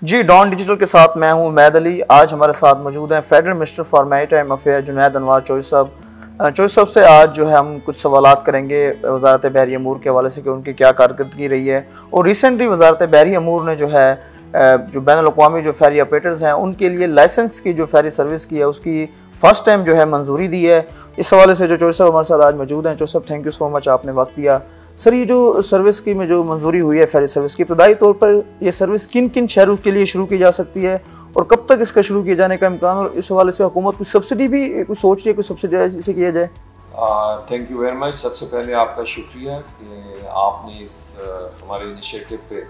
जी, don digital के साथ मैं हूं उमैद अली। आज हमारे साथ मौजूद हैं federal minister for maritime affair Junaid Anwar Chaudhry साहब। चौधरी साहब से आज जो है हम कुछ सवालात करेंगे वजारत बहरी अमूर के हवाले से कि उनकी क्या कारकर्दगी रही है। और रिसेंटली वजारत बहरी अमूर ने जो है जो बैनुल अक़वामी जो फेरी ऑपरेटर्स हैं उनके लिए लाइसेंस की जो फेरी सर्विस की है उसकी फर्स्ट टाइम जो है मंजूरी दी है। इस हवाले से जो चौधरी साहब हमारे साथ आज मौजूद हैं। चौधरी साहब, थैंक यू सो मच, आपने वक्त दिया। सर, ये जो सर्विस की में जो मंजूरी हुई है फेरी सर्विस की, इब्तदाई तौर पर ये सर्विस किन किन शहरों के लिए शुरू की जा सकती है और कब तक इसका शुरू किए जाने का इम्कान, और इस हवाले से हुकूमत कुछ सब्सिडी भी कुछ सोच रही है, कुछ सब्सिडी से किया जाए? Thank you very much. सबसे पहले आपका शुक्रिया कि आपने इस हमारे इनिशिएटिव पे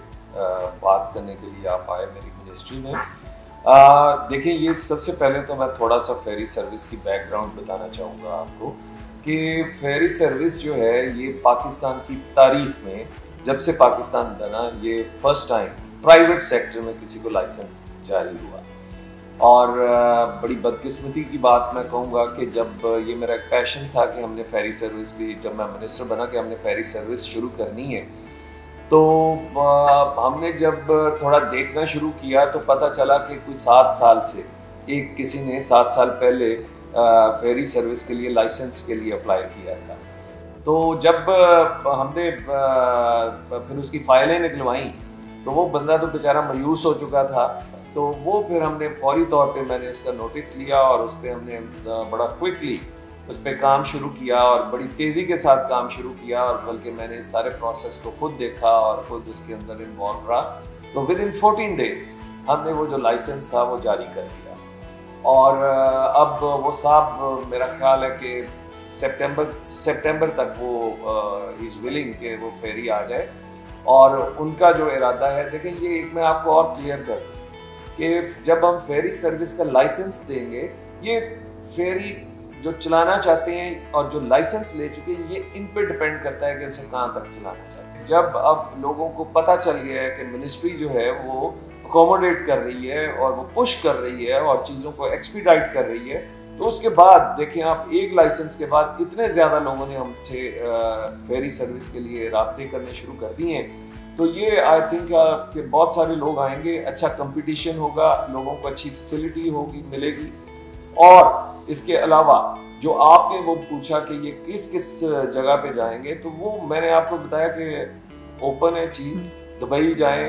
बात करने के लिए आप आए मेरी मिनिस्ट्री में। देखिए, ये सबसे पहले तो मैं थोड़ा सा फेरी सर्विस की बैकग्राउंड बताना चाहूँगा आपको कि फेरी सर्विस जो है ये पाकिस्तान की तारीख में, जब से पाकिस्तान बना, ये फर्स्ट टाइम प्राइवेट सेक्टर में किसी को लाइसेंस जारी हुआ। और बड़ी बदकिस्मती की बात मैं कहूँगा कि जब ये मेरा एक पैशन था कि हमने फेरी सर्विस भी, जब मैं मिनिस्टर बना कि हमने फेरी सर्विस शुरू करनी है, तो हमने जब थोड़ा देखना शुरू किया तो पता चला कि कोई 7 साल से किसी ने 7 साल पहले फेरी सर्विस के लिए लाइसेंस के लिए अप्लाई किया था। तो जब हमने फिर उसकी फाइलें निकलवाई तो वो बंदा तो बेचारा मायूस हो चुका था। तो वो फिर हमने फौरी तौर पे मैंने उसका नोटिस लिया और उस पर हमने बड़ा क्विकली उस पर काम शुरू किया और बड़ी तेज़ी के साथ काम शुरू किया। और बल्कि मैंने इस सारे प्रोसेस को खुद देखा और खुद उसके अंदर इन्वॉल्व रहा। तो विद इन 14 डेज हमने वो जो लाइसेंस था वो जारी कर दिया। और अब वो साहब, मेरा ख्याल है कि सितंबर तक वो इज़ विलिंग कि वो फेरी आ जाए। और उनका जो इरादा है, देखें, ये एक मैं आपको और क्लियर कर दूँ कि जब हम फेरी सर्विस का लाइसेंस देंगे, ये फेरी जो चलाना चाहते हैं और जो लाइसेंस ले चुके हैं, ये इन पर डिपेंड करता है कि उसे कहाँ तक चलाना चाहते हैं। जब अब लोगों को पता चल गया है कि मिनिस्ट्री जो है वो अकोमोडेट कर रही है और वो पुश कर रही है और चीज़ों को एक्सपीडाइट कर रही है, तो उसके बाद देखें आप, एक लाइसेंस के बाद इतने ज़्यादा लोगों ने हमसे फेरी सर्विस के लिए राब्ते करने शुरू कर दिए हैं। तो ये आई थिंक कि बहुत सारे लोग आएंगे, अच्छा कंपटीशन होगा, लोगों को अच्छी फैसिलिटी होगी, मिलेगी। और इसके अलावा जो आपने वो पूछा कि ये किस किस जगह पे जाएंगे, तो वो मैंने आपको बताया कि ओपन है चीज़। दुबई जाएं,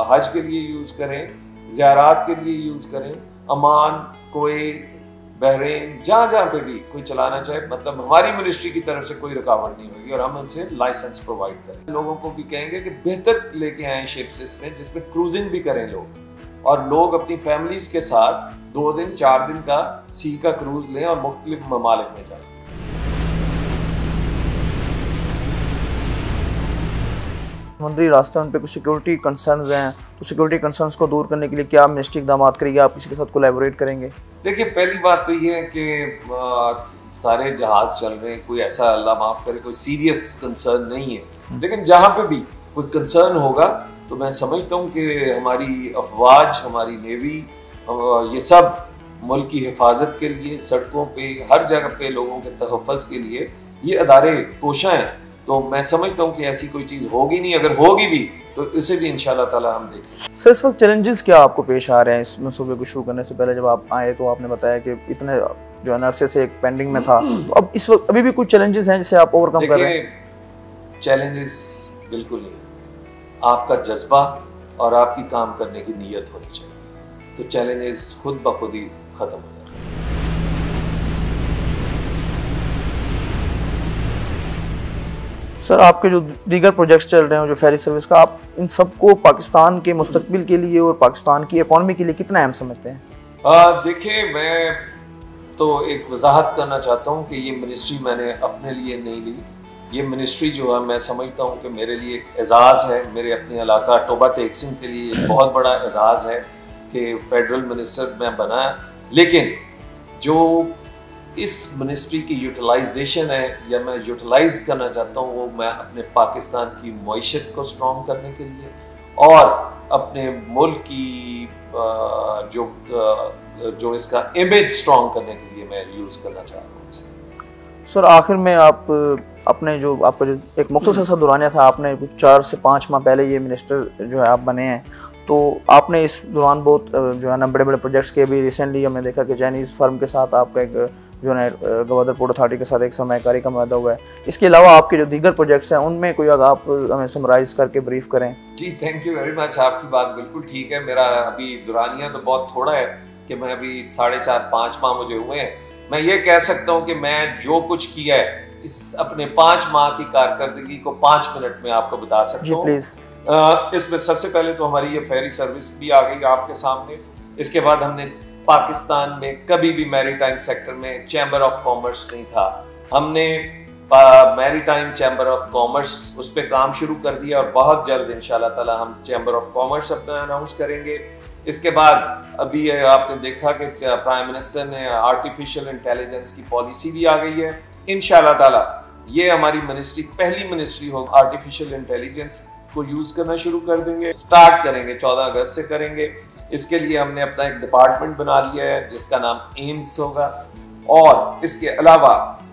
हज के लिए यूज़ करें, ज़ियारात के लिए यूज़ करें, अमान, कुवैत, बहरीन, जहाँ पे भी कोई चलाना चाहे, मतलब हमारी मिनिस्ट्री की तरफ से कोई रुकावट नहीं होगी और हम उनसे लाइसेंस प्रोवाइड करें। लोगों को भी कहेंगे कि बेहतर लेके आए शिप्स इसमें, जिसमें क्रूजिंग भी करें लोग, और लोग अपनी फैमिलीज के साथ 2 दिन 4 दिन का सी का क्रूज लें और मुख्तलिफ ममालिक में जाएं। समुद्री रास्ते उन पे कुछ सिक्योरिटी कंसर्न्स हैं, तो सिक्योरिटी कंसर्न्स को दूर करने के लिए क्या मिनिस्ट्री इक़दाम करेगी? आप किसी के साथ कोलैबोरेट करेंगे? देखिए, पहली बात तो ये है कि सारे जहाज चल रहे हैं, कोई ऐसा, अल्लाह माफ़ करे, कोई सीरियस कंसर्न नहीं है। लेकिन जहाँ पे भी कोई कंसर्न होगा तो मैं समझता हूँ कि हमारी अफवाज, हमारी नेवी, ये सब मुल्क की हिफाजत के लिए, सड़कों पे, हर जगह पे लोगों के तहफ़्फ़ुज़ के लिए ये अदारे कोशा हैं। तो मैं समझता हूँ कि ऐसी कोई चीज़ होगी नहीं, अगर होगी भी तो इसे भी इंशाल्लाह ताला हम देखेंगे। सर, इस वक्त चैलेंजेस क्या आपको पेश आ रहे हैं इस मंसूबे को शुरू करने से पहले? जब आप आए तो आपने बताया कि इतने जो अरसे से एक पेंडिंग में था, तो अब इस वक्त अभी भी कुछ चैलेंजेस हैं जिसे आप ओवरकम कर रहे हैं? चैलेंजेस बिल्कुल नहीं, आपका जज्बा और आपकी काम करने की नीयत होनी चाहिए, तो चैलेंजेस खुद ब खुद ही खत्म हो जाए। सर, आपके जो दीगर प्रोजेक्ट्स चल रहे हैं जो फेरी सर्विस का, आप इन सबको पाकिस्तान के मुस्तकबिल के लिए और पाकिस्तान की इकॉनमी के लिए कितना अहम समझते हैं? देखिए, मैं तो एक वजाहत करना चाहता हूँ कि ये मिनिस्ट्री मैंने अपने लिए नहीं ली। ये मिनिस्ट्री जो है, मैं समझता हूँ कि मेरे लिए एक एजाज़ है, मेरे अपने इलाका टोबा टेक्सिंग के लिए एक बहुत बड़ा एजाज़ है कि फेडरल मिनिस्टर मैं बना। लेकिन जो इस मिनिस्ट्री की यूटिलाइजेशन है या मैं यूटिलाइज करना चाहता हूँ, वो मैं अपने पाकिस्तान की मईशत को स्ट्रॉन्ग करने के लिए और अपने मुल्क की जो इसका इमेज स्ट्रॉन्ग करने के लिए मैं यूज़ करना चाहता हूँ इसे। सर, आखिर में आप अपने जो आपका जो एक मुख्तसर सा दौरानिया था, आपने 4 से 5 माह पहले ये मिनिस्टर जो है आप बने हैं, तो आपने इस दौरान बहुत जो है ना बड़े बड़े प्रोजेक्ट्स के भी रिसेंटली हमने देखा कि चाइनीज़ फर्म के साथ आपका एक जो है गवादर पोर्ट अथॉरिटी के साथ एक सरमायाकारी का वादा हुआ है। इसके अलावा आपके जो दीगर प्रोजेक्ट्स हैं उनमें कोई अगर आप हमें समराइज करके ब्रीफ करें। जी थैंक यू वेरी मच, आपकी बात बिल्कुल ठीक है। मेरा अभी दुरानिया तो बहुत थोड़ा है कि मैं अभी 4.5-5 माह मुझे हुए हैं। मैं ये कह सकता हूँ कि मैं जो कुछ किया है इस अपने 5 माह की कारकर्दगी को 5 मिनट में आपको बता सकता हूँ। इसमें सबसे पहले तो हमारी ये फेरी सर्विस भी आ गई आपके सामने। इसके बाद हमने पाकिस्तान में कभी भी मैरीटाइम सेक्टर में चैम्बर ऑफ कॉमर्स नहीं था, हमने मैरीटाइम चैम्बर ऑफ कॉमर्स उस पर काम शुरू कर दिया और बहुत जल्द इंशाल्लाह ताला हम चैम्बर ऑफ कॉमर्स अपना अनाउंस करेंगे। इसके बाद अभी आपने देखा कि प्राइम मिनिस्टर ने आर्टिफिशियल इंटेलिजेंस की पॉलिसी भी आ गई है। इंशाल्लाह ताला ये हमारी मिनिस्ट्री पहली मिनिस्ट्री होगी आर्टिफिशियल इंटेलिजेंस को यूज करना शुरू कर देंगे, स्टार्ट करेंगे 14 अगस्त से करेंगे। इसके लिए हमने अपना एक डिपार्टमेंट बना लिया है जिसका नाम एम्स होगा। और इसके अलावा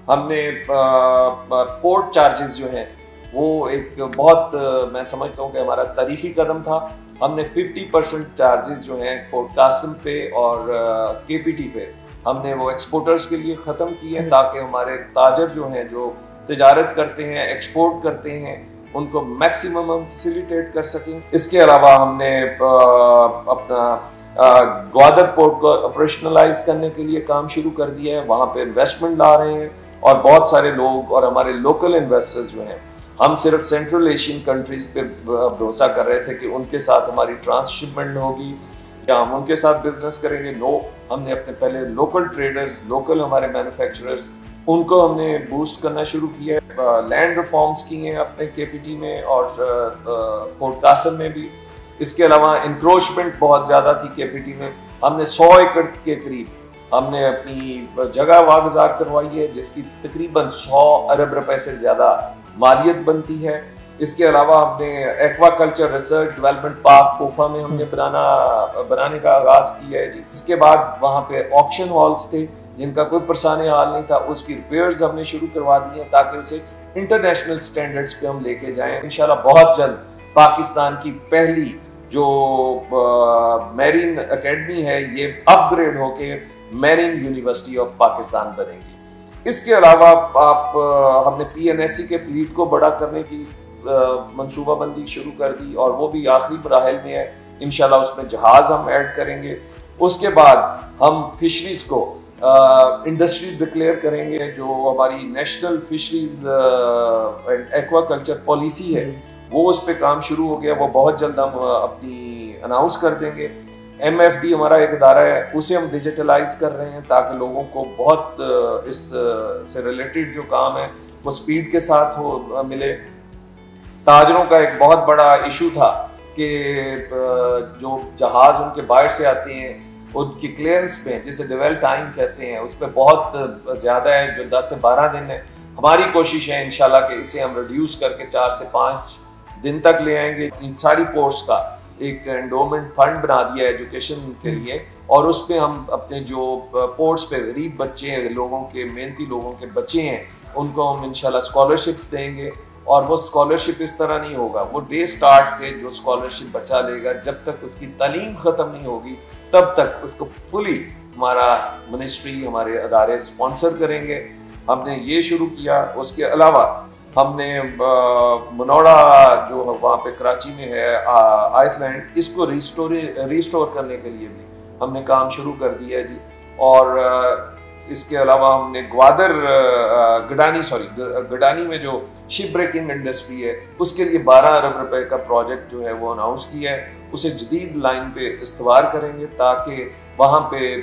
हमने पोर्ट चार्जेस जो हैं वो एक बहुत मैं समझता हूँ कि हमारा तारीखी कदम था। हमने 50% चार्जेस जो हैं पोर्ट कासिम पे और केपीटी पे हमने वो एक्सपोर्टर्स के लिए ख़त्म किए हैं ताकि हमारे ताजर जो हैं जो तिजारत करते हैं एक्सपोर्ट करते हैं उनको मैक्सिमम हम फैसिलिटेट कर सकें। इसके अलावा हमने अपना ग्वादर पोर्ट को ऑपरेशनलाइज करने के लिए काम शुरू कर दिया है, वहाँ पे इन्वेस्टमेंट ला रहे हैं और बहुत सारे लोग और हमारे लोकल इन्वेस्टर्स जो हैं, हम सिर्फ सेंट्रल एशियन कंट्रीज पे भरोसा कर रहे थे कि उनके साथ हमारी ट्रांसशिपमेंट होगी या हम उनके साथ बिजनेस करेंगे। नो, हमने अपने पहले लोकल ट्रेडर्स, लोकल हमारे मैन्युफैक्चरर्स, उनको हमने बूस्ट करना शुरू किया है। लैंड रिफॉर्म्स किए हैं अपने केपीटी में और पोर्ट कासिम में भी। इसके अलावा इंक्रोचमेंट बहुत ज़्यादा थी केपीटी में, हमने 100 एकड़ के करीब हमने अपनी जगह वागुजार करवाई है जिसकी तकरीबन 100 अरब रुपए से ज़्यादा मालियत बनती है। इसके अलावा हमने एक्वाकल्चर रिसर्च डेवलपमेंट पार्क कोफा में हमने बनाने का आगाज़ किया है जी। इसके बाद वहाँ पे ऑक्शन हॉल्स थे जिनका कोई परेशानी हाल नहीं था, उसकी रिपेयर्स हमने शुरू करवा दी हैं ताकि उसे इंटरनेशनल स्टैंडर्ड्स पे हम लेके जाएं। इंशाल्लाह बहुत जल्द पाकिस्तान की पहली जो मैरीन एकेडमी है ये अपग्रेड होके मैरीन यूनिवर्सिटी ऑफ पाकिस्तान बनेगी। इसके अलावा हमने PNSE के फ्लीट को बड़ा करने की मंसूबाबंदी शुरू कर दी और वो भी आखिरी मराहिल में है। इंशाल्लाह उसमें जहाज हम ऐड करेंगे। उसके बाद हम फिशरीज को इंडस्ट्री डिक्लेयर करेंगे। जो हमारी national fisheries and aquaculture policy है वो उस पर काम शुरू हो गया, वो बहुत जल्द हम अपनी अनाउंस कर देंगे। MFD हमारा एक इदारा है, उसे हम डिजिटलाइज कर रहे हैं ताकि लोगों को बहुत इस से रिलेटेड जो काम है वो स्पीड के साथ हो मिले। ताजरों का एक बहुत बड़ा इशू था कि जो जहाज उनके बाहर से आते हैं उनकी क्लियरेंस पे जिसे डिवेल टाइम कहते हैं उस पर बहुत ज़्यादा है जो 10 से 12 दिन है। हमारी कोशिश है इंशाल्लाह कि इसे हम रिड्यूस करके 4 से 5 दिन तक ले आएंगे। इन सारी पोर्ट्स का एक एंडोमेंट फंड बना दिया एजुकेशन के लिए और उस पर हम अपने जो पोर्ट्स पे गरीब बच्चे हैं, लोगों के मेहनती लोगों के बच्चे हैं, उनको हम इंशाल्लाह स्कॉलरशिप्स देंगे। और वो स्कॉलरशिप इस तरह नहीं होगा, वो डे स्टार्ट से जो स्कॉलरशिप बच्चा लेगा जब तक उसकी तालीम ख़त्म नहीं होगी तब तक उसको फुली हमारा मिनिस्ट्री हमारे अदारे स्पॉन्सर करेंगे। हमने ये शुरू किया। उसके अलावा हमने मनोड़ा जो वहाँ पे कराची में है आइसलैंड, इसको रिस्टोर करने के लिए भी हमने काम शुरू कर दिया है जी। और इसके अलावा हमने गडानी में जो शिप ब्रेकिंग इंडस्ट्री है उसके लिए 12 अरब रुपए का प्रोजेक्ट जो है वो अनाउंस किया है। उसे जदीद लाइन पे इस्तेमाल करेंगे ताकि वहाँ पे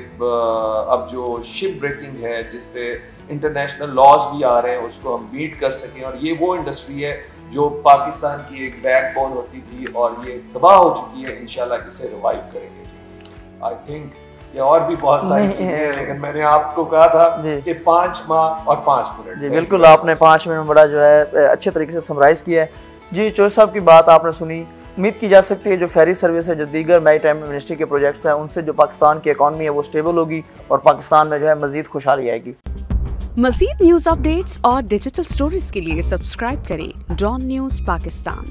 अब जो शिप ब्रेकिंग है जिस पे इंटरनेशनल लॉज भी आ रहे हैं उसको हम मीट कर सकें। और ये वो इंडस्ट्री है जो पाकिस्तान की एक बैकबोन होती थी और ये तबाह हो चुकी है। इंशाल्लाह इसे रिवाइव करेंगे। आई थिंक ये और भी बहुत सारी चीजें हैं लेकिन मैंने आपको कहा था कि 5 माह और 5 मिनट। जी बिल्कुल, आपने 5 मिनट में बड़ा जो है अच्छे तरीके से समराइज किया है जी। चौधरी साहब की बात आपने सुनी। उम्मीद की जा सकती है जो फेरी सर्विस है, जो दीगर मैरीटाइम मिनिस्ट्री के प्रोजेक्ट्स हैं, उनसे जो पाकिस्तान की इकॉनमी है वो स्टेबल होगी और पाकिस्तान में जो है मजीद खुशहाली आएगी। मज़ीद न्यूज़ अपडेट्स और डिजिटल स्टोरीज के लिए सब्सक्राइब करें डॉन न्यूज़ पाकिस्तान।